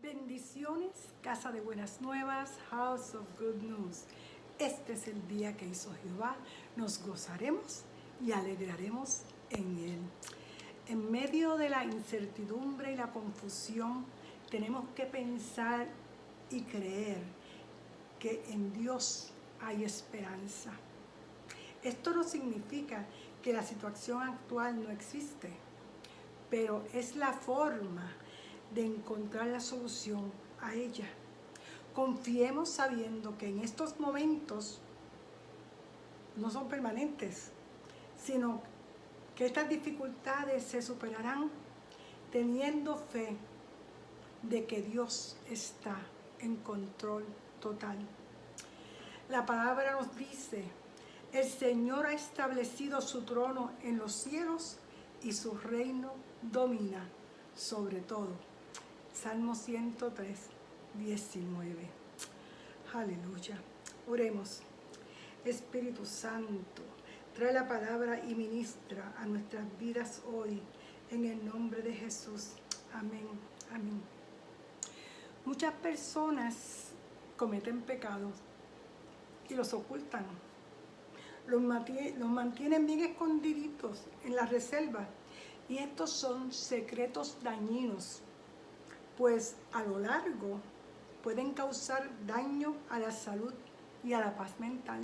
Bendiciones, Casa de Buenas Nuevas, House of Good News. Este es el día que hizo Jehová, nos gozaremos y alegraremos en él. En medio de la incertidumbre y la confusión, tenemos que pensar y creer que en Dios hay esperanza. Esto no significa que la situación actual no existe, pero es la forma de encontrar la solución a ella. Confiemos sabiendo que en estos momentos no son permanentes, sino que estas dificultades se superarán teniendo fe de que Dios está en control total. La palabra nos dice: el Señor ha establecido su trono en los cielos y su reino domina sobre todo. Salmo 103, 19. Aleluya. Oremos. Espíritu Santo, trae la palabra y ministra a nuestras vidas hoy, en el nombre de Jesús. Amén. Amén. Muchas personas cometen pecados y los ocultan. Los mantienen bien escondiditos en la reserva. Y estos son secretos dañinos, pues a lo largo pueden causar daño a la salud y a la paz mental,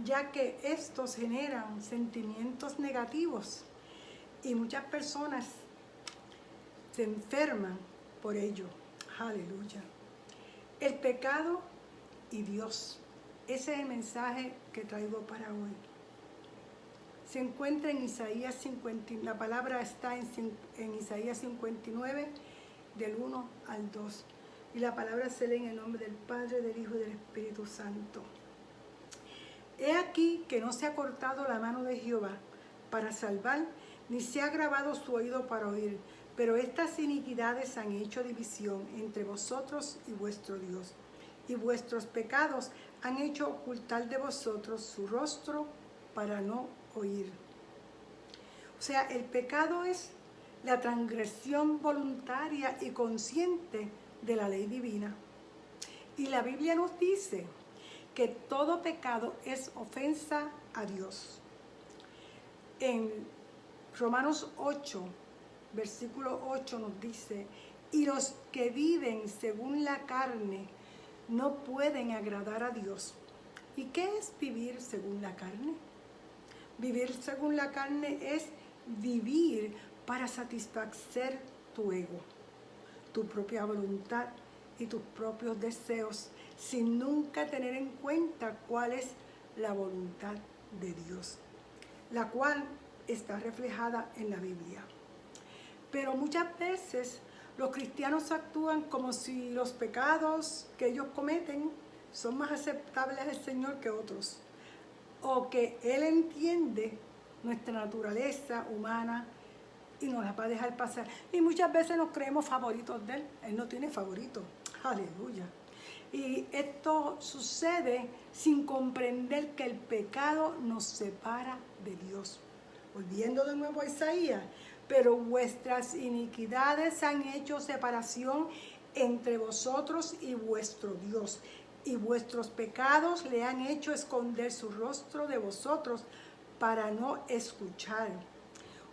ya que estos generan sentimientos negativos y muchas personas se enferman por ello. Aleluya. El pecado y Dios. Ese es el mensaje que traigo para hoy. Se encuentra en Isaías 50, la palabra está en Isaías 59, del 1 al 2. Y la palabra se lee en el nombre del Padre, del Hijo y del Espíritu Santo. He aquí que no se ha cortado la mano de Jehová para salvar, ni se ha agravado su oído para oír, pero estas iniquidades han hecho división entre vosotros y vuestro Dios, y vuestros pecados han hecho ocultar de vosotros su rostro para no oír. O sea, el pecado es la transgresión voluntaria y consciente de la ley divina. Y la Biblia nos dice que todo pecado es ofensa a Dios. En Romanos 8, versículo 8 nos dice: y los que viven según la carne no pueden agradar a Dios. ¿Y qué es vivir según la carne? Vivir según la carne es vivir para satisfacer tu ego, tu propia voluntad y tus propios deseos, sin nunca tener en cuenta cuál es la voluntad de Dios, la cual está reflejada en la Biblia. Pero muchas veces los cristianos actúan como si los pecados que ellos cometen son más aceptables al Señor que otros, o que Él entiende nuestra naturaleza humana y nos la va a dejar pasar. Y muchas veces nos creemos favoritos de Él. Él no tiene favoritos. Aleluya. Y esto sucede sin comprender que el pecado nos separa de Dios. Volviendo de nuevo a Isaías: pero vuestras iniquidades han hecho separación entre vosotros y vuestro Dios, y vuestros pecados le han hecho esconder su rostro de vosotros para no escuchar.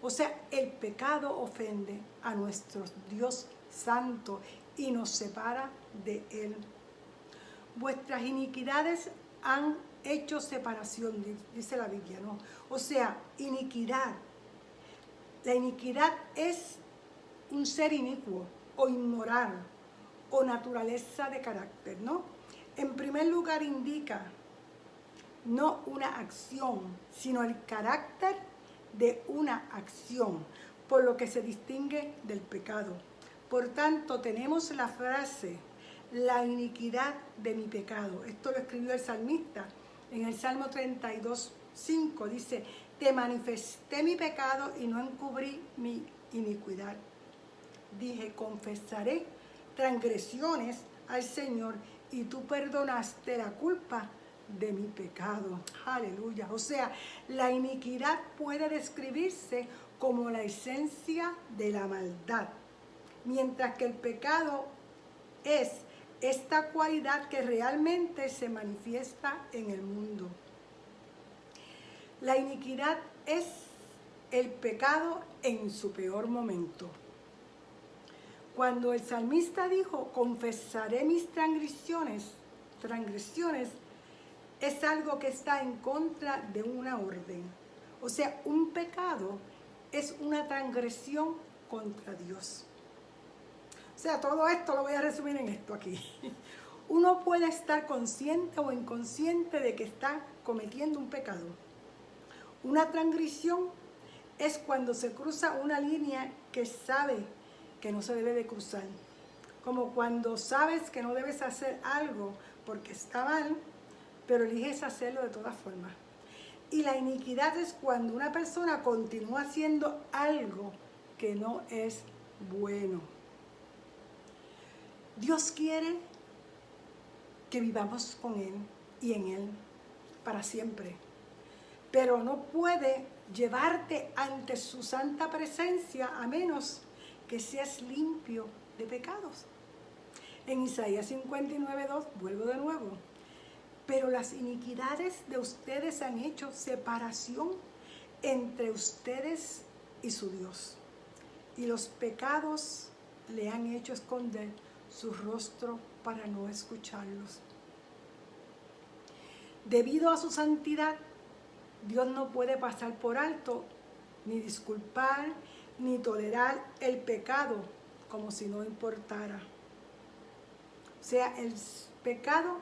O sea, el pecado ofende a nuestro Dios santo y nos separa de Él. Vuestras iniquidades han hecho separación, dice la Biblia, ¿no? O sea, iniquidad. La iniquidad es un ser inicuo o inmoral o naturaleza de carácter, ¿no? En primer lugar indica no una acción, sino el carácter de una acción, por lo que se distingue del pecado. Por tanto, tenemos la frase: la iniquidad de mi pecado. Esto lo escribió el salmista en el Salmo 32, 5. Dice: te manifesté mi pecado y no encubrí mi iniquidad. Dije: confesaré transgresiones al Señor y tú perdonaste la culpa de mi pecado. Aleluya. O sea, la iniquidad puede describirse como la esencia de la maldad, mientras que el pecado es esta cualidad que realmente se manifiesta en el mundo. La iniquidad es el pecado en su peor momento. Cuando el salmista dijo, confesaré mis transgresiones, es algo que está en contra de una orden. O sea, un pecado es una transgresión contra Dios. O sea, todo esto lo voy a resumir en esto aquí. Uno puede estar consciente o inconsciente de que está cometiendo un pecado. Una transgresión es cuando se cruza una línea que sabe que no se debe de cruzar. Como cuando sabes que no debes hacer algo porque está mal, pero eliges hacerlo de todas formas. Y la iniquidad es cuando una persona continúa haciendo algo que no es bueno. Dios quiere que vivamos con Él y en Él para siempre, pero no puede llevarte ante su santa presencia a menos que seas limpio de pecados. En Isaías 59:2, vuelvo de nuevo. Pero las iniquidades de ustedes han hecho separación entre ustedes y su Dios. Y los pecados le han hecho esconder su rostro para no escucharlos. Debido a su santidad, Dios no puede pasar por alto, ni disculpar, ni tolerar el pecado como si no importara. O sea, el pecado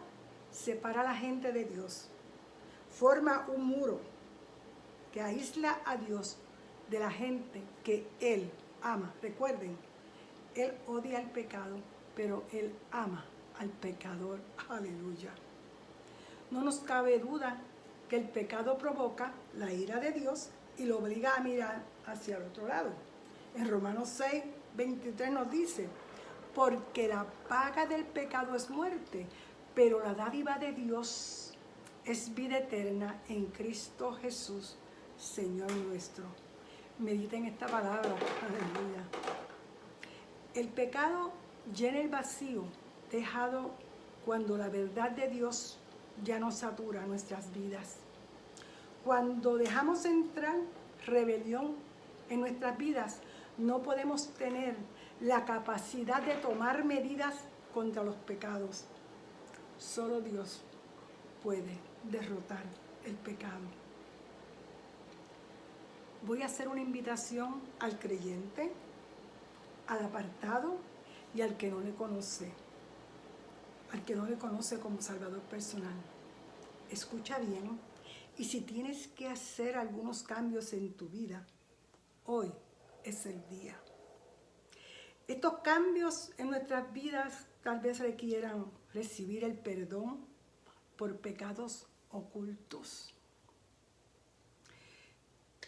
separa a la gente de Dios, forma un muro que aísla a Dios de la gente que Él ama. Recuerden, Él odia el pecado, pero Él ama al pecador. Aleluya. No nos cabe duda que el pecado provoca la ira de Dios y lo obliga a mirar hacia el otro lado. En Romanos 6:23 nos dice, porque la paga del pecado es muerte, pero la dádiva de Dios es vida eterna en Cristo Jesús, Señor nuestro. Mediten esta palabra. Aleluya. El pecado llena el vacío dejado cuando la verdad de Dios ya no satura nuestras vidas. Cuando dejamos entrar rebelión en nuestras vidas, no podemos tener la capacidad de tomar medidas contra los pecados. Solo Dios puede derrotar el pecado. Voy a hacer una invitación al creyente, al apartado y al que no le conoce. Al que no le conoce como Salvador personal. Escucha bien, y si tienes que hacer algunos cambios en tu vida, hoy es el día. Estos cambios en nuestras vidas tal vez requieran recibir el perdón por pecados ocultos.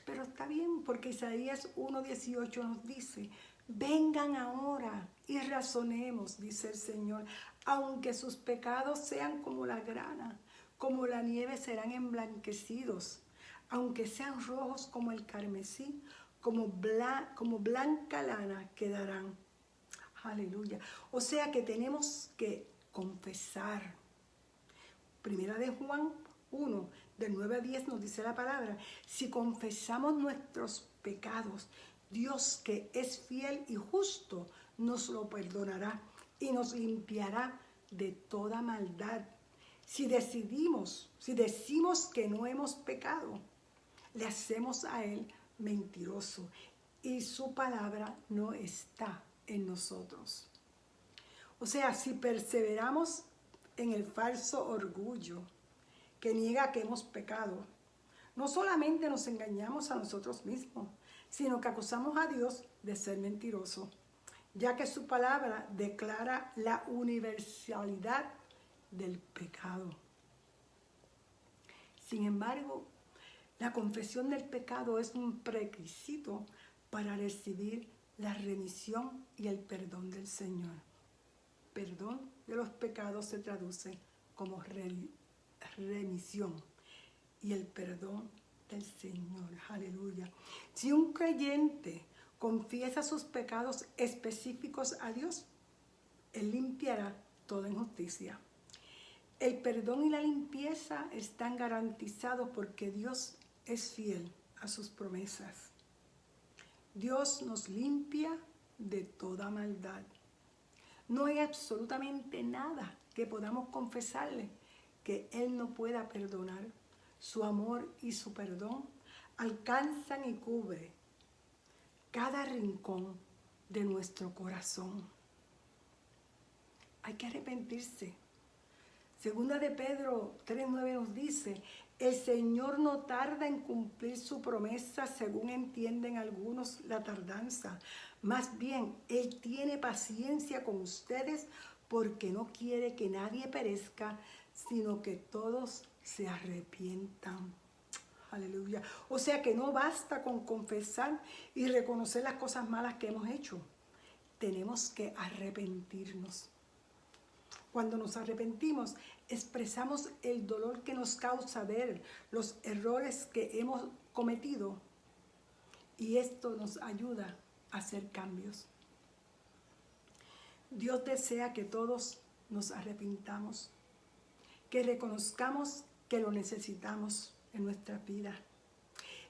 Pero está bien, porque Isaías 1:18 nos dice, vengan ahora y razonemos, dice el Señor, aunque sus pecados sean como la grana, como la nieve serán emblanquecidos, aunque sean rojos como el carmesí, como blanca lana quedarán. Aleluya. O sea que tenemos que confesar. Primera de Juan 1, del 9 a 10 nos dice la palabra, si confesamos nuestros pecados, Dios que es fiel y justo nos lo perdonará y nos limpiará de toda maldad. Si decimos que no hemos pecado, le hacemos a Él mentiroso y su palabra no está en nosotros. O sea, si perseveramos en el falso orgullo que niega que hemos pecado, no solamente nos engañamos a nosotros mismos, sino que acusamos a Dios de ser mentiroso, ya que su palabra declara la universalidad del pecado. Sin embargo, la confesión del pecado es un prerequisito para recibir la remisión y el perdón del Señor. Perdón de los pecados se traduce como remisión y el perdón del Señor. Aleluya. Si un creyente confiesa sus pecados específicos a Dios, Él limpiará toda injusticia. El perdón y la limpieza están garantizados porque Dios es fiel a sus promesas. Dios nos limpia de toda maldad. No hay absolutamente nada que podamos confesarle que Él no pueda perdonar. Su amor y su perdón alcanzan y cubren cada rincón de nuestro corazón. Hay que arrepentirse. Segunda de Pedro 3:9 nos dice: el Señor no tarda en cumplir su promesa, según entienden algunos la tardanza. Más bien, Él tiene paciencia con ustedes porque no quiere que nadie perezca, sino que todos se arrepientan. Aleluya. O sea que no basta con confesar y reconocer las cosas malas que hemos hecho. Tenemos que arrepentirnos. Cuando nos arrepentimos, expresamos el dolor que nos causa ver los errores que hemos cometido, y esto nos ayuda a hacer cambios. Dios desea que todos nos arrepintamos, que reconozcamos que lo necesitamos en nuestra vida.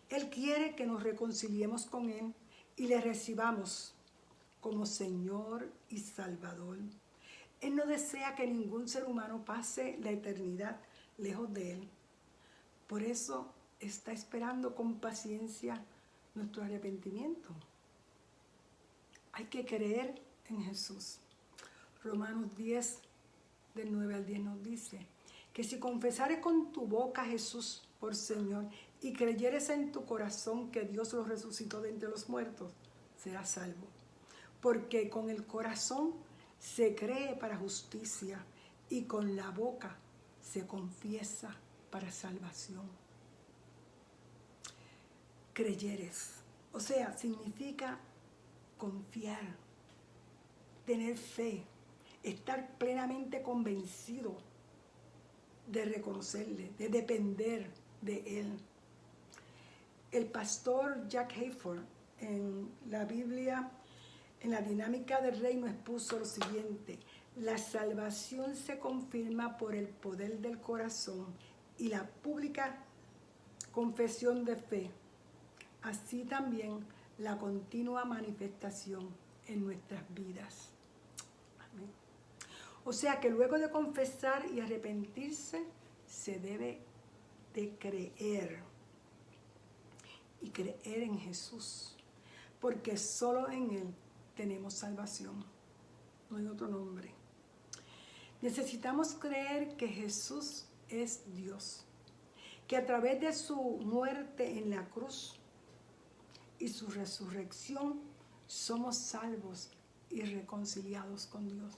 Él quiere que nos reconciliemos con Él y le recibamos como Señor y Salvador. Él no desea que ningún ser humano pase la eternidad lejos de Él. Por eso está esperando con paciencia nuestro arrepentimiento. Hay que creer en Jesús. Romanos 10, del 9 al 10 nos dice que si confesares con tu boca a Jesús por Señor y creyeres en tu corazón que Dios lo resucitó de entre los muertos, serás salvo. Porque con el corazón se cree para justicia y con la boca se confiesa para salvación. Creyeres, o sea, significa confiar, tener fe, estar plenamente convencido de reconocerle, de depender de Él. El pastor Jack Hayford en la Biblia, en la dinámica del reino, expuso lo siguiente: la salvación se confirma por el poder del corazón y la pública confesión de fe, así también la continua manifestación en nuestras vidas. Amén. O sea que luego de confesar y arrepentirse, se debe de creer. Y creer en Jesús, porque solo en Él tenemos salvación, no hay otro nombre. Necesitamos creer que Jesús es Dios, que a través de su muerte en la cruz y su resurrección somos salvos y reconciliados con Dios.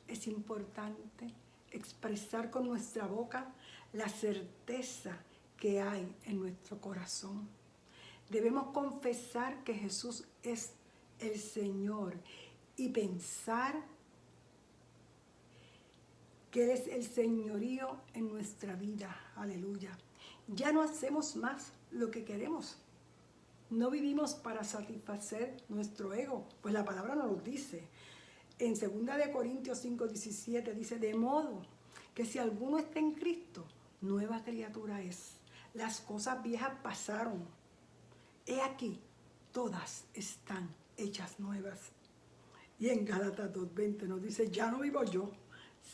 Es importante expresar con nuestra boca la certeza que hay en nuestro corazón. Debemos confesar que Jesús es el Señor y pensar que Él es el señorío en nuestra vida. Aleluya. Ya no hacemos más lo que queremos. No vivimos para satisfacer nuestro ego, pues la palabra nos lo dice. En 2 Corintios 5:17 dice: de modo que si alguno está en Cristo, nueva criatura es. Las cosas viejas pasaron. He aquí, todas están hechas nuevas. Y en Gálatas 2:20 nos dice: ya no vivo yo,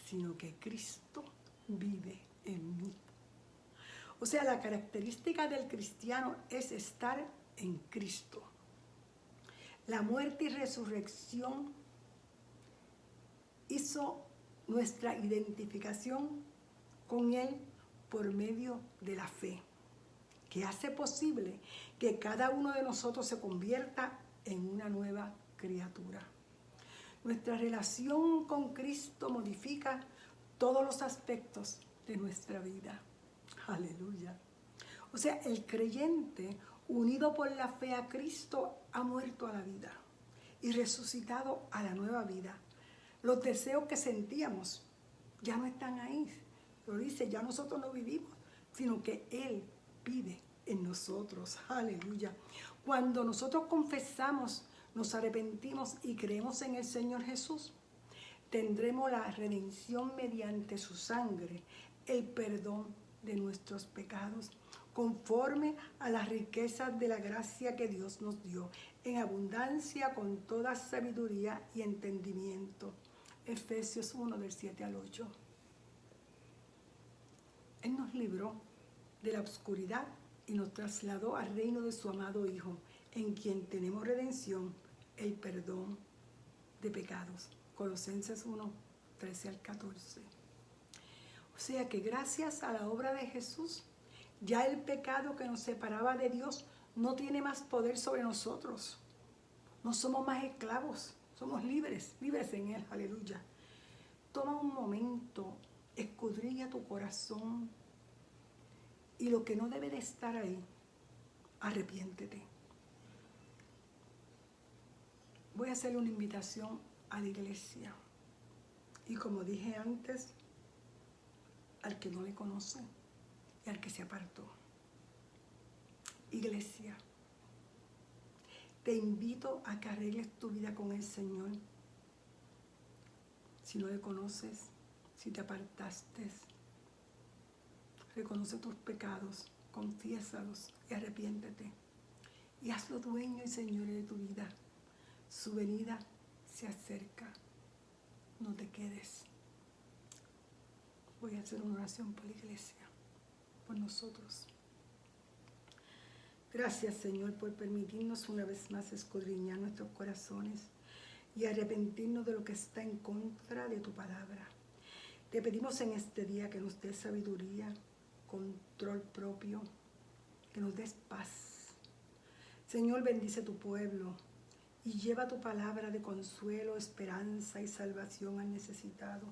sino que Cristo vive en mí. O sea, la característica del cristiano es estar en Cristo. La muerte y resurrección hizo nuestra identificación con Él por medio de la fe, que hace posible que cada uno de nosotros se convierta en una nueva criatura. Nuestra relación con Cristo modifica todos los aspectos de nuestra vida. Aleluya. O sea, el creyente, unido por la fe a Cristo, ha muerto a la vida y resucitado a la nueva vida. Los deseos que sentíamos ya no están ahí. Lo dice, ya nosotros no vivimos, sino que Él vive en nosotros. Aleluya. Cuando nosotros confesamos nos arrepentimos y creemos en el Señor Jesús, tendremos la redención mediante su sangre, el perdón de nuestros pecados, conforme a las riquezas de la gracia que Dios nos dio, en abundancia con toda sabiduría y entendimiento. Efesios 1, del 7 al 8. Él nos libró de la oscuridad y nos trasladó al reino de su amado Hijo, en quien tenemos redención, el perdón de pecados. Colosenses 1, 13 al 14. O sea que gracias a la obra de Jesús, ya el pecado que nos separaba de Dios no tiene más poder sobre nosotros. No somos más esclavos, somos libres, libres en Él, aleluya. Toma un momento, escudriña tu corazón y lo que no debe de estar ahí, arrepiéntete. Voy a hacerle una invitación a la iglesia. Y como dije antes, al que no le conoce y al que se apartó. Iglesia, te invito a que arregles tu vida con el Señor. Si no le conoces, si te apartaste, reconoce tus pecados, confiésalos y arrepiéntete. Y hazlo dueño y señor de tu vida. Su venida se acerca. No te quedes. Voy a hacer una oración por la iglesia, por nosotros. Gracias, Señor, por permitirnos una vez más escudriñar nuestros corazones y arrepentirnos de lo que está en contra de tu palabra. Te pedimos en este día que nos des sabiduría, control propio, que nos des paz. Señor, bendice tu pueblo y lleva tu palabra de consuelo, esperanza y salvación al necesitado.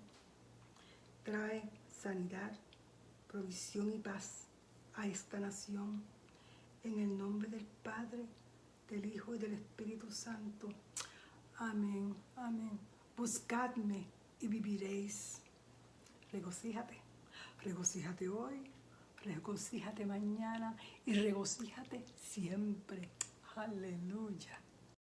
Trae sanidad, provisión y paz a esta nación. En el nombre del Padre, del Hijo y del Espíritu Santo. Amén, amén. Buscadme y viviréis. Regocíjate. Regocíjate hoy, regocíjate mañana y regocíjate siempre. Aleluya.